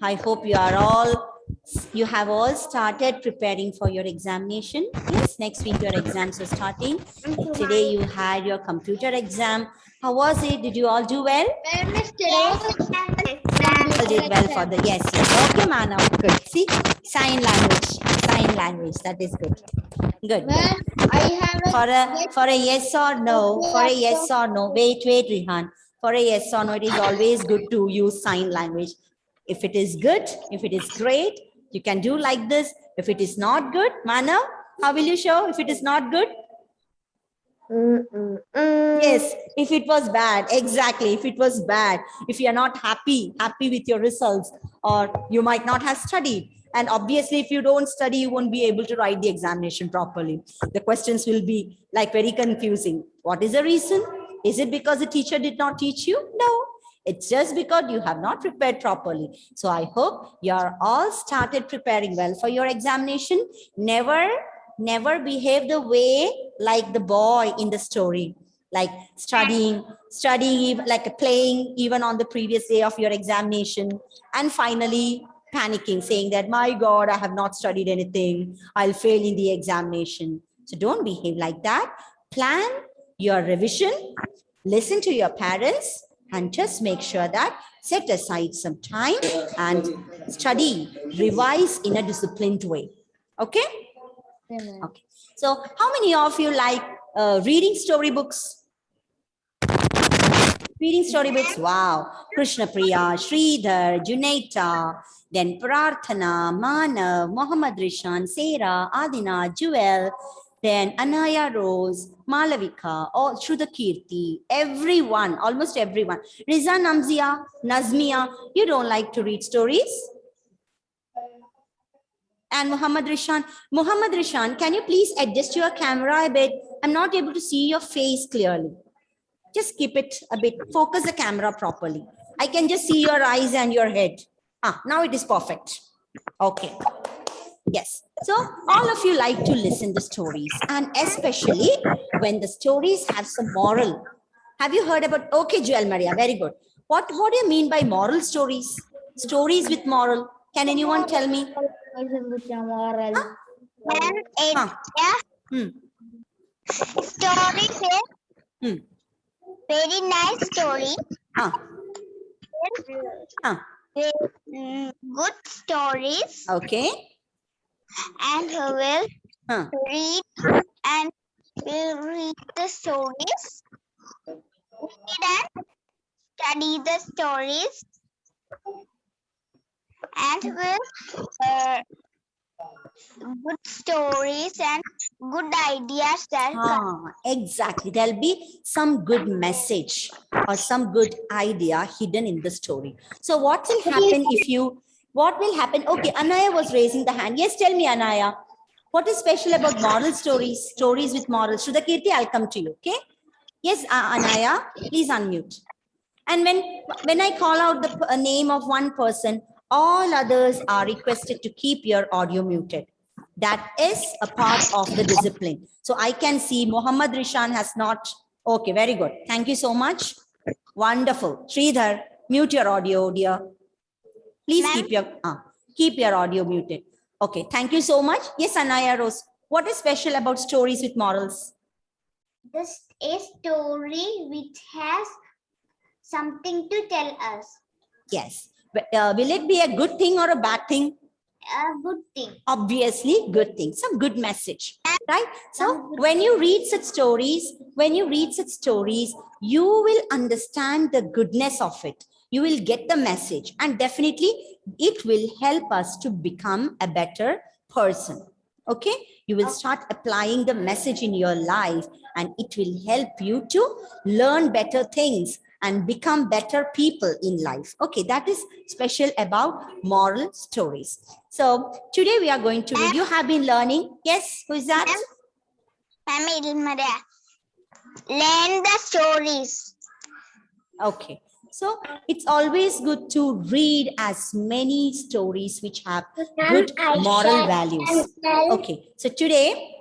I hope you have all started preparing for your examination. Yes, next week your exams are starting. Today you had your computer exam. How was it? Did you all do well? All did well for the yes. Okay, Manav. Good. See, sign language. That is good. Good. Ma'am, I have For a yes or no, for a yes or no. Wait, Rihan. For a yes or no, it is always good to use sign language. If it is good, if it is great, you can do like this. If it is not good, Manav, how will you show if it is not good? Yes, if it was bad, exactly. If it was bad, if you are not happy with your results, or you might not have studied. And obviously, if you don't study, you won't be able to write the examination properly. The questions will be like very confusing. What is the reason? Is it because the teacher did not teach you? No, it's just because you have not prepared properly. So I hope you are all started preparing well for your examination. Never behave the way like the boy in the story, like studying, like playing even on the previous day of your examination, and finally panicking, saying that, my God, I have not studied anything. I'll fail in the examination. So don't behave like that. Plan your revision, listen to your parents, and just make sure that set aside some time and study, revise in a disciplined way. Okay? Okay. So how many of you like reading storybooks? Reading storybooks, wow. Krishna Priya, Sridhar, Junaita, then Prarthana, Manav, Muhammad Rishan, Sera, Adina, Jewel, then Anaya Rose, Malavika, all Shruta Kirti, everyone, almost everyone. Riza Namzia, Nazmia, you don't like to read stories? And Muhammad Rishan, can you please adjust your camera a bit? I'm not able to see your face clearly. Just keep it a bit, focus the camera properly. I can just see your eyes and your head. Now it is perfect. Okay. Yes. So all of you like to listen to stories, and especially when the stories have some moral. Have you heard about, okay, Joel Maria, very good. What do you mean by moral stories? Stories with moral. Can anyone tell me? Story is very nice story. Good stories. Okay. And will read and will read the stories. Read and study the stories. And will good stories and good ideas that exactly, there'll be some good message or some good idea hidden in the story. So what will happen okay, Anaya was raising the hand. Yes, tell me, Anaya, what is special about moral stories with morals? Shrudakirti, I'll come to you. Okay, yes, Anaya, please unmute. And when I call out the name of one person, all others are requested to keep your audio muted. That is a part of the discipline. So I can see Muhammad Rishan has not. Okay, very good. Thank you so much. Wonderful. Sridhar, mute your audio, dear. Please keep your audio muted. Okay, thank you so much. Yes, Anaya Rose. What is special about stories with morals? This is a story which has something to tell us. Yes. Will it be a good thing or a bad thing? A good thing. Obviously, good thing. Some good message, right? So when you read such stories, you will understand the goodness of it. You will get the message, and definitely it will help us to become a better person. Okay? You will start applying the message in your life, and it will help you to learn better things and become better people in life. Okay, that is special about moral stories. So today we are going to read. You have been learning. Yes, who is that? Learn the stories. Okay. So it's always good to read as many stories which have good moral values. Okay. So today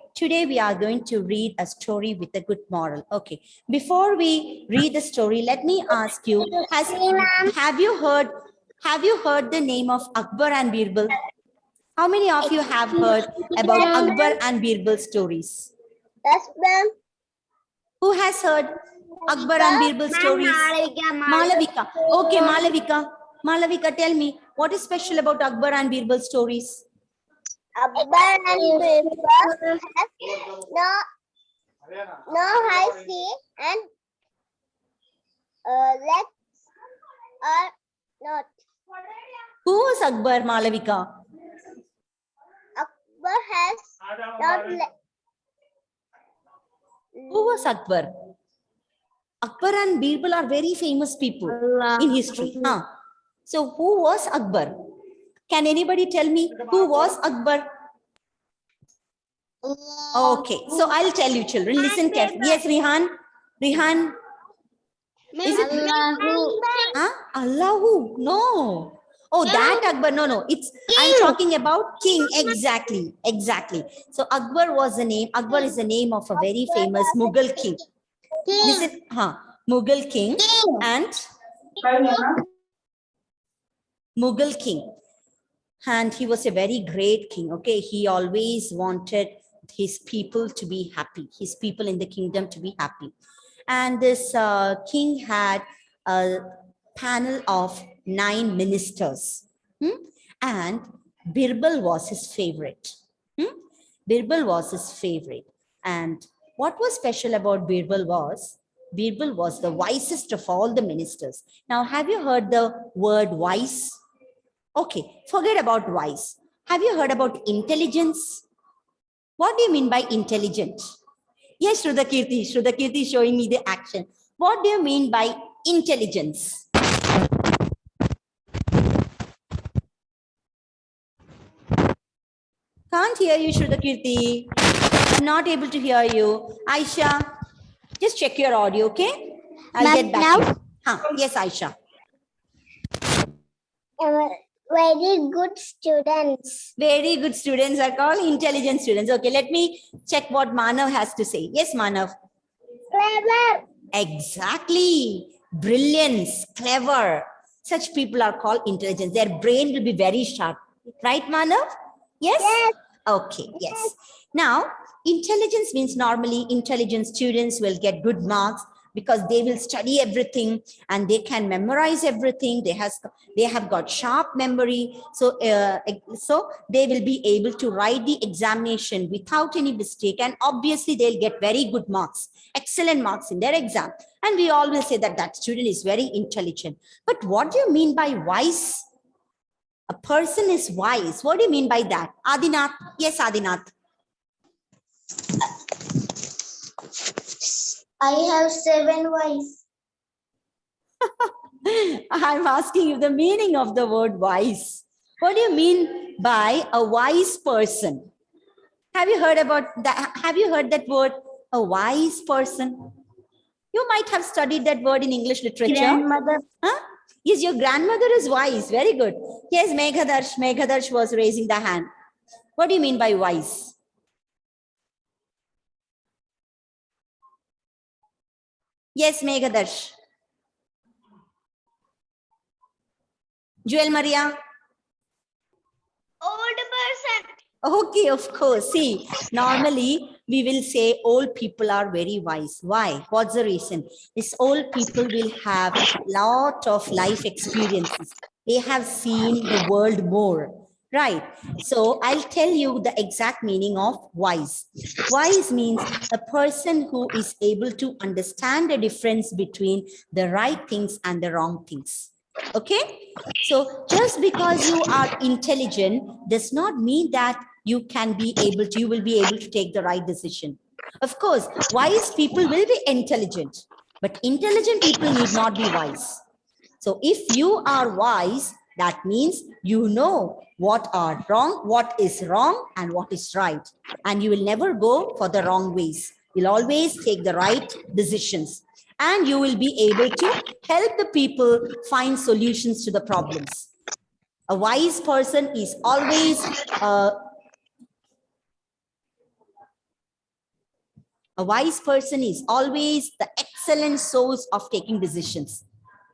we are going to read a story with a good moral. Okay. Before we read the story, let me ask you, have you heard Have you heard the name of Akbar and Birbal? How many of you have heard about Akbar and Birbal stories? Yes, ma'am. Who has heard Akbar and Birbal stories? Malavika. Okay, Malavika. Malavika, tell me, what is special about Akbar and Birbal stories? Akbar and Birbal has no high sea and legs are not. Who was Akbar, Malavika? Akbar has not Who was Akbar? Akbar and Birbal are very famous people in history. Huh? So who was Akbar? Can anybody tell me who was Akbar? Okay, so I'll tell you children, listen carefully. Yes, Rihan? Rihan? Is it huh? Allahu? No. Oh, that Akbar. No. I'm talking about king. Exactly. So Akbar was the name. Akbar is the name of a very famous Mughal king. Listen, Mughal king and Mughal king. And he was a very great king. Okay, he always wanted his people to be happy, his people in the kingdom to be happy. And this king had a panel of 9 ministers. And Birbal was his favorite. Birbal was his favorite. And what was special about Birbal was the wisest of all the ministers. Now, have you heard the word wise? Okay, forget about wise. Have you heard about intelligence? What do you mean by intelligent? Yes, Shrudakirti is showing me the action. What do you mean by intelligence? Can't hear you, Shrudakirti. I'm not able to hear you. Aisha, just check your audio, okay? I'll get back to you. Yes, Aisha. Very good students. Very good students are called intelligent students. Okay, let me check what Manav has to say. Yes, Manav. Clever. Exactly. Brilliance, clever. Such people are called intelligent. Their brain will be very sharp. Right, Manav? Yes? Yes. Okay, yes. Now, intelligence means normally intelligent students will get good marks because they will study everything and they can memorize everything. They have got sharp memory. So they will be able to write the examination without any mistake. And obviously they'll get very good marks, excellent marks in their exam. And we always say that that student is very intelligent. But what do you mean by wise? A person is wise. What do you mean by that? Adinath? Yes, Adinath. I have 7 wise. I'm asking you the meaning of the word wise. What do you mean by a wise person? Have you heard about that? Have you heard that word, a wise person? You might have studied that word in English literature. Grandmother. Huh? Yes, your grandmother is wise. Very good. Yes, Meghadarsh. Meghadarsh was raising the hand. What do you mean by wise? Yes, Meghadarsh. Joel Maria. Old person. Okay, of course. See, normally we will say old people are very wise. Why? What's the reason? These old people will have a lot of life experiences. They have seen the world more, right? So I'll tell you the exact meaning of wise. Wise means a person who is able to understand the difference between the right things and the wrong things. Okay, so just because you are intelligent does not mean that you will be able to take the right decision. Of course, wise people will be intelligent, but intelligent people need not be wise. So if you are wise, that means you know what is wrong and what is right. And you will never go for the wrong ways. You'll always take the right decisions. And you will be able to help the people find solutions to the problems. A wise person is always the excellent source of taking decisions.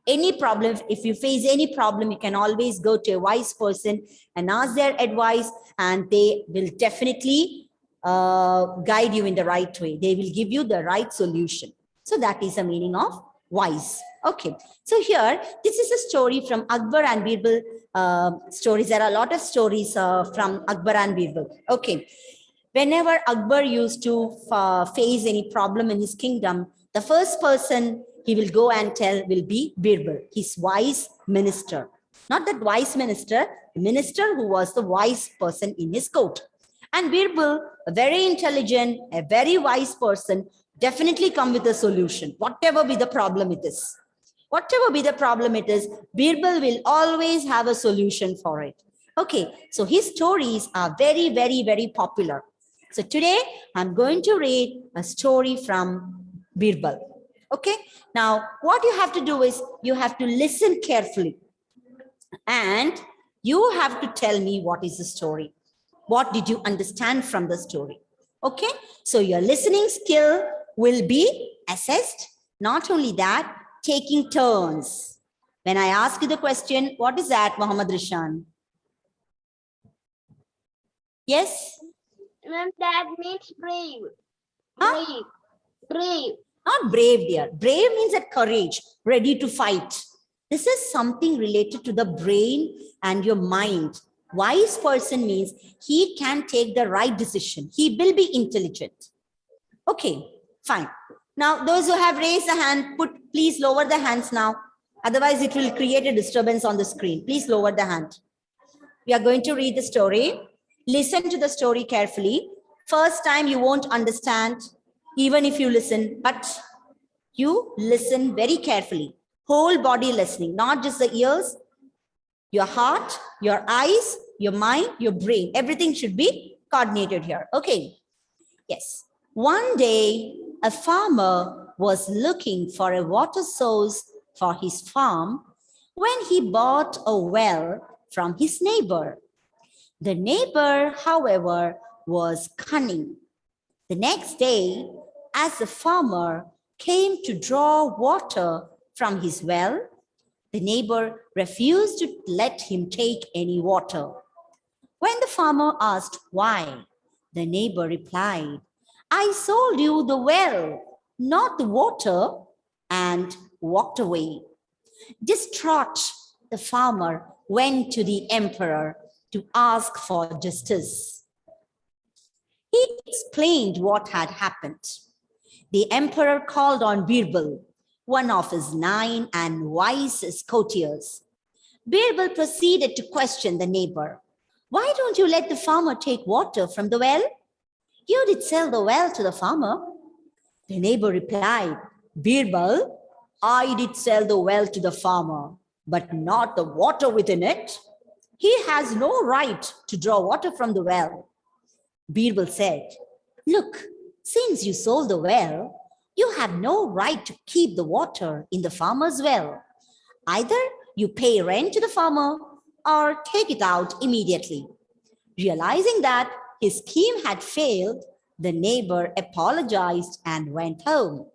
Any problem, if you face any problem, you can always go to a wise person and ask their advice, and they will definitely guide you in the right way. They will give you the right solution. So that is the meaning of wise. Okay. So here, this is a story from Akbar and Birbal stories. There are a lot of stories from Akbar and Birbal. Okay. Whenever Akbar used to face any problem in his kingdom, the first person he will go and tell will be Birbal, his wise minister. Not that wise minister, the minister who was the wise person in his court. And Birbal, a very intelligent, a very wise person, definitely come with a solution, whatever be the problem it is. Whatever be the problem it is, Birbal will always have a solution for it. Okay, so his stories are very, very, very popular. So today I'm going to read a story from Birbal. Okay, now what you have to do is you have to listen carefully and you have to tell me what is the story. What did you understand from the story? Okay, so your listening skill will be assessed. Not only that, taking turns. When I ask you the question, what is that, Muhammad Rishan? Yes? Ma'am, that means brave. Huh? Brave. Brave. Not brave, dear. Brave means that courage, ready to fight. This is something related to the brain and your mind. Wise person means he can take the right decision. He will be intelligent. Okay, fine. Now, those who have raised a hand, please lower the hands now. Otherwise, it will create a disturbance on the screen. Please lower the hand. We are going to read the story. Listen to the story carefully. First time you won't understand, even if you listen, but you listen very carefully. Whole body listening, not just the ears, your heart, your eyes, your mind, your brain. Everything should be coordinated here. Okay. Yes. One day, a farmer was looking for a water source for his farm when he bought a well from his neighbor. The neighbor, however, was cunning. The next day, as the farmer came to draw water from his well, the neighbor refused to let him take any water. When the farmer asked why, the neighbor replied, "I sold you the well, not the water," and walked away. Distraught, the farmer went to the emperor to ask for justice. He explained what had happened. The emperor called on Birbal, one of his 9 and wisest courtiers. Birbal proceeded to question the neighbor. "Why don't you let the farmer take water from the well? You did sell the well to the farmer." The neighbor replied, "Birbal, I did sell the well to the farmer, but not the water within it. He has no right to draw water from the well." Birbal said, "Look, since you sold the well, you have no right to keep the water in the farmer's well. Either you pay rent to the farmer or take it out immediately." Realizing that his scheme had failed, the neighbor apologized and went home.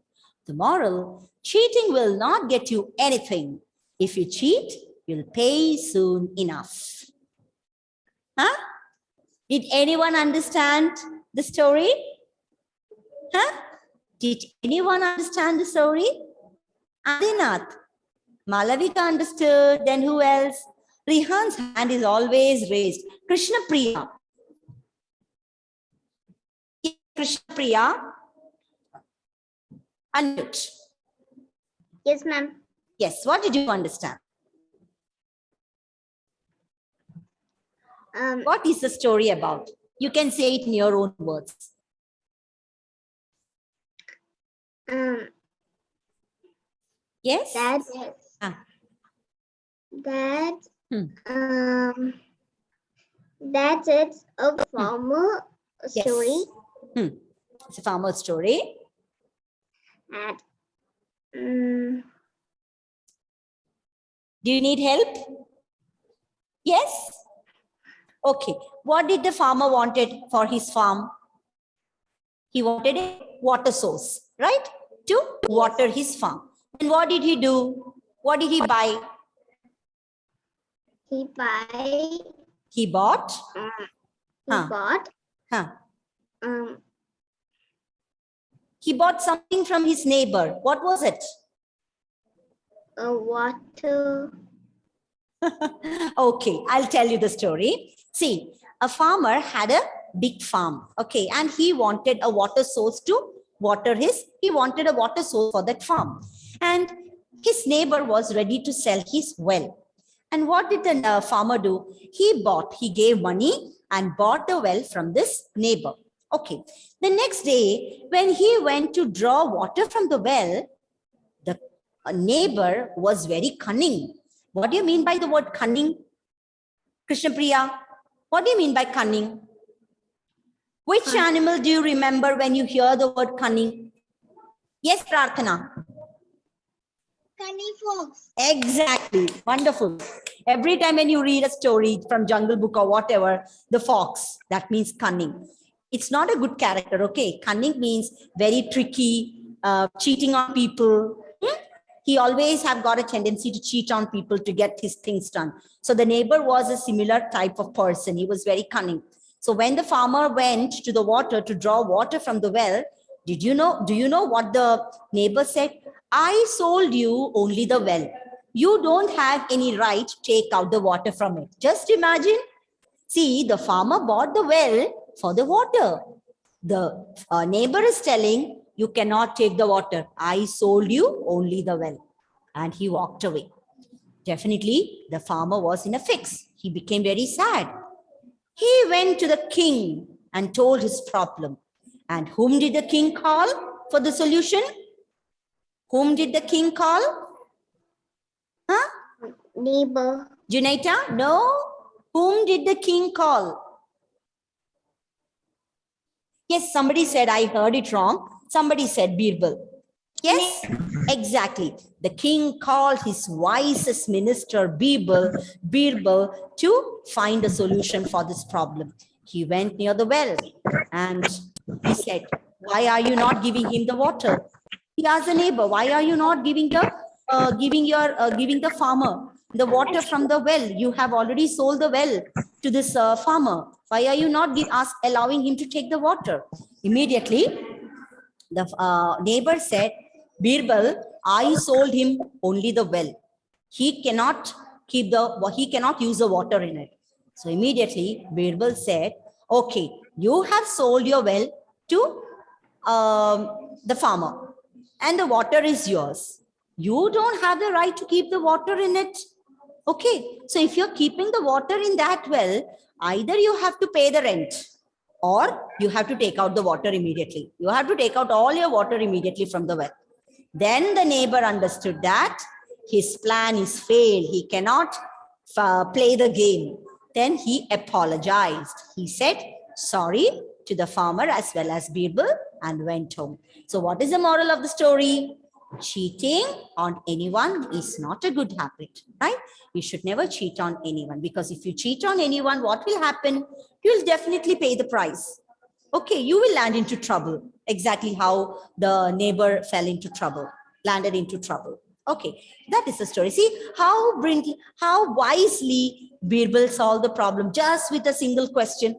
The moral: cheating will not get you anything. If you cheat, you'll pay soon enough. Huh? Did anyone understand the story? Huh? Did anyone understand the story? Adinath. Malavika understood. Then who else? Rihan's hand is always raised. Krishna Priya. Krishna Priya. Unmute. Yes, ma'am. Yes, what did you understand? What is the story about? You can say it in your own words. Yes? That Ah. that that is a farmer story. Yes. It's a farmer story. And Do you need help? Yes? Okay. What did the farmer wanted for his farm? He wanted a water source, right? To water his farm. And what did he do? What did he buy? He buy. He bought? He bought. He bought something from his neighbor. What was it? A water. Okay, I'll tell you the story. See, a farmer had a big farm. Okay, and he wanted a water source to water he wanted a water source for that farm. And his neighbor was ready to sell his well. And what did the farmer do? He gave money and bought the well from this neighbor. Okay, the next day, when he went to draw water from the well, the neighbor was very cunning. What do you mean by the word cunning? Krishna Priya, what do you mean by cunning? Which animal do you remember when you hear the word cunning? Yes, Prarthana. Cunning fox. Exactly. Wonderful. Every time when you read a story from Jungle Book or whatever, the fox, that means cunning. It's not a good character, okay? Cunning means very tricky, cheating on people. He always have got a tendency to cheat on people to get his things done. So the neighbor was a similar type of person. He was very cunning. So when the farmer went to the water to draw water from the well, do you know what the neighbor said? I sold you only the well. You don't have any right to take out the water from it. Just imagine. See, the farmer bought the well for the water. The neighbor is telling, you cannot take the water. I sold you only the well. And he walked away. Definitely, the farmer was in a fix. He became very sad. He went to the king and told his problem. And whom did the king call for the solution? Whom did the king call? Huh? Neighbor. Junaita? No. Whom did the king call? Yes, somebody said, I heard it wrong. Somebody said Birbal. Yes, exactly. The king called his wisest minister, Birbal, to find a solution for this problem. He went near the well and he said, why are you not giving him the water? He asked the neighbor, why are you not giving the farmer the water from the well? You have already sold the well to this farmer. Why are you not allowing him to take the water? Immediately, the neighbor said, Birbal, I sold him only the well. He cannot use the water in it. So immediately, Birbal said, okay, you have sold your well to the farmer and the water is yours. You don't have the right to keep the water in it. Okay, so if you're keeping the water in that well, either you have to pay the rent or you have to take out the water immediately. You have to take out all your water immediately from the well. Then the neighbor understood that his plan is failed. He cannot play the game. Then he apologized. He said sorry to the farmer as well as Birbal and went home. So what is the moral of the story? Cheating on anyone is not a good habit, right? You should never cheat on anyone, because if you cheat on anyone, what will happen? You'll definitely pay the price. Okay, you will land into trouble. Exactly how the neighbor landed into trouble. Okay, that is the story. See how wisely Birbal solved the problem just with a single question.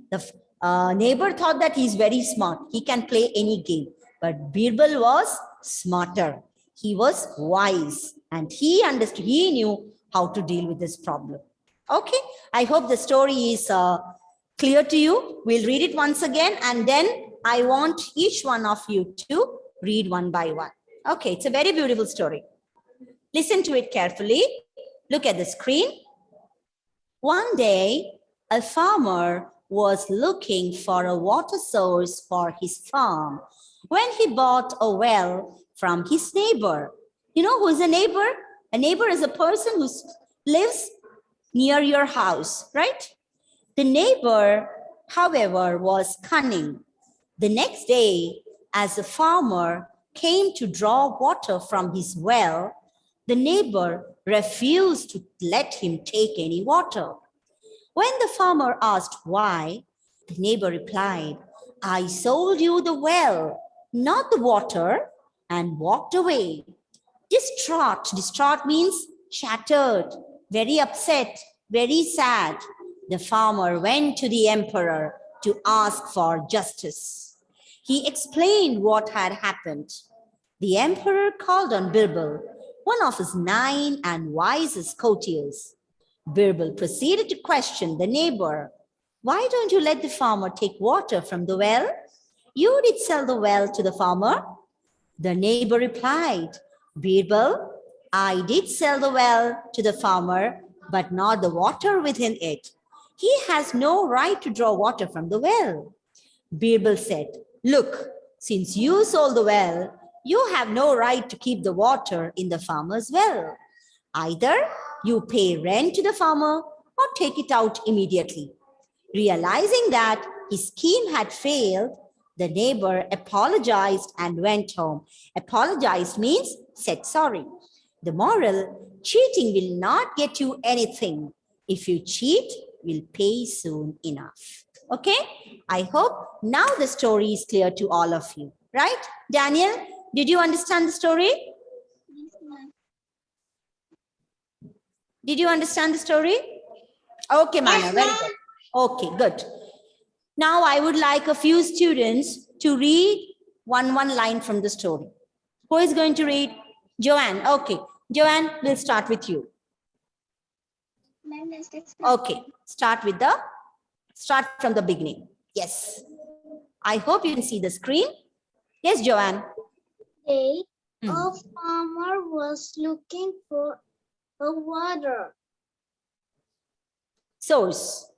The neighbor thought that he's very smart. He can play any game. But Birbal was smarter. He was wise and he understood, he knew how to deal with this problem. Okay, I hope the story is clear to you. We'll read it once again and then I want each one of you to read one by one. Okay, it's a very beautiful story. Listen to it carefully. Look at the screen. One day, a farmer was looking for a water source for his farm when he bought a well from his neighbor. You know who is a neighbor? A neighbor is a person who lives near your house, right? The neighbor, however, was cunning. The next day, as the farmer came to draw water from his well, the neighbor refused to let him take any water. When the farmer asked why, the neighbor replied, I sold you the well, not the water, and walked away. Distraught. Distraught means shattered, very upset, very sad. The farmer went to the emperor to ask for justice. He explained what had happened. The emperor called on Birbal, one of his 9 and wisest courtiers. Birbal proceeded to question the neighbor. Why don't you let the farmer take water from the well? You did sell the well to the farmer. The neighbor replied, Birbal, I did sell the well to the farmer, but not the water within it. He has no right to draw water from the well. Birbal said, look, since you sold the well, you have no right to keep the water in the farmer's well. Either you pay rent to the farmer or take it out immediately. Realizing that his scheme had failed, the neighbor apologized and went home. Apologized means said sorry. The moral, cheating will not get you anything. If you cheat, you'll pay soon enough. Okay? I hope now the story is clear to all of you. Right? Daniel, did you understand the story? Did you understand the story? Okay, Mana, very good. Okay, good. Now I would like a few students to read one line from the story. Who is going to read? Joanne. Okay. Joanne, we'll start with you. Okay. Start from the beginning. Yes. I hope you can see the screen. Yes, Joanne. A farmer was looking for a water source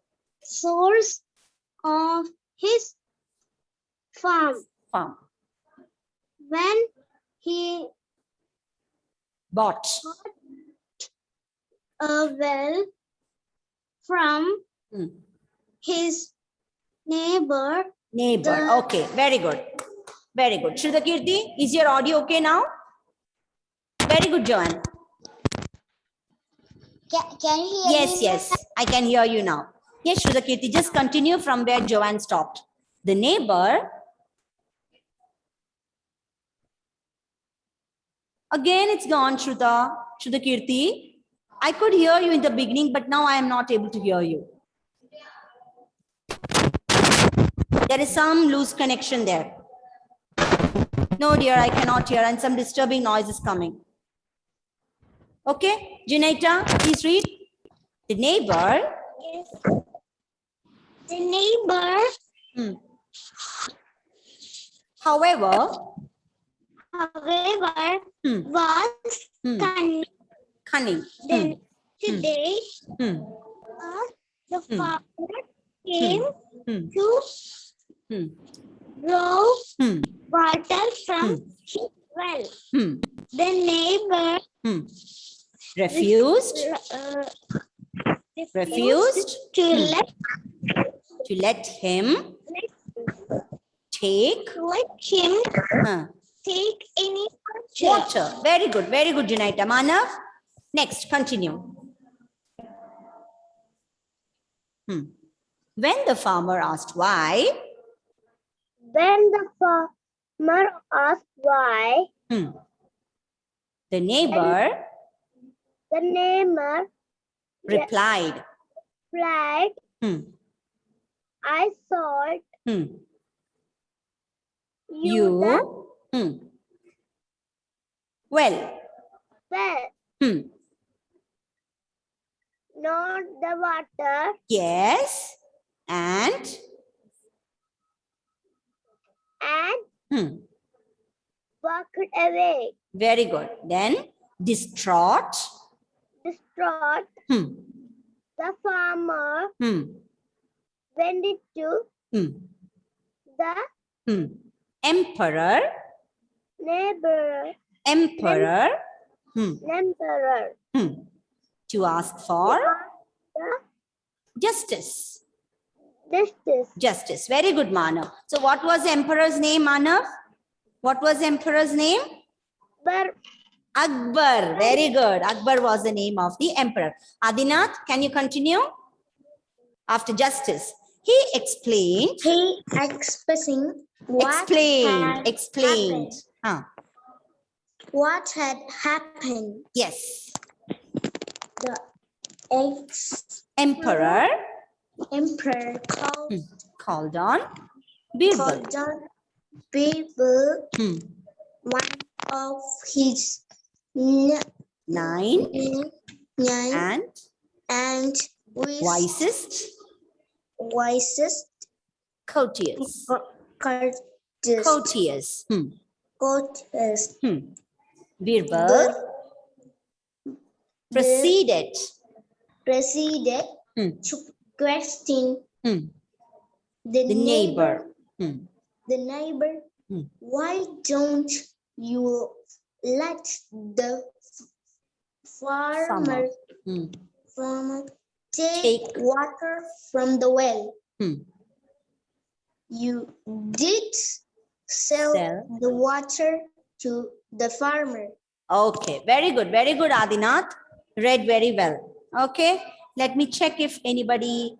of his farm. When he bought a well from his neighbor. Okay, very good. Very good. Shrudakirti, is your audio okay now? Very good, Joanne. Can you hear me? Yes, I can hear you now. Yes, Shrudakirti, just continue from where Joanne stopped. The neighbor, again it's gone, Shrudakirti. I could hear you in the beginning, but now I am not able to hear you. There is some loose connection there. No, dear, I cannot hear, and some disturbing noise is coming. Okay, Junaita, please read. The neighbor. Yes. The neighbor. However, was cunning. Then today, the farmer came to draw water from his well. The neighbor refused to let him take any water. Very good, Junaita. Manav, next, continue. When the farmer asked why, the neighbor replied, I thought you well, not the water. Yes, and walked away. Very good. Then distraught, The farmer went to the emperor to ask for justice. Very good, Manav. So what was the emperor's name, Manav? What was the emperor's name? Akbar. Very good. Akbar was the name of the emperor. Adinath, can you continue? After justice, he explained. Explained. What had happened? Yes. The Emperor emperor called on Birbal. called on Birbal, Hmm. one of his 9 nine and wisest courteous. Courteous. Birbal proceeded to question the the neighbor. Why don't you let the farmer take water from the well? You did sell the water to the farmer. Okay, very good, Adinath. Read very well. Okay, let me check if anybody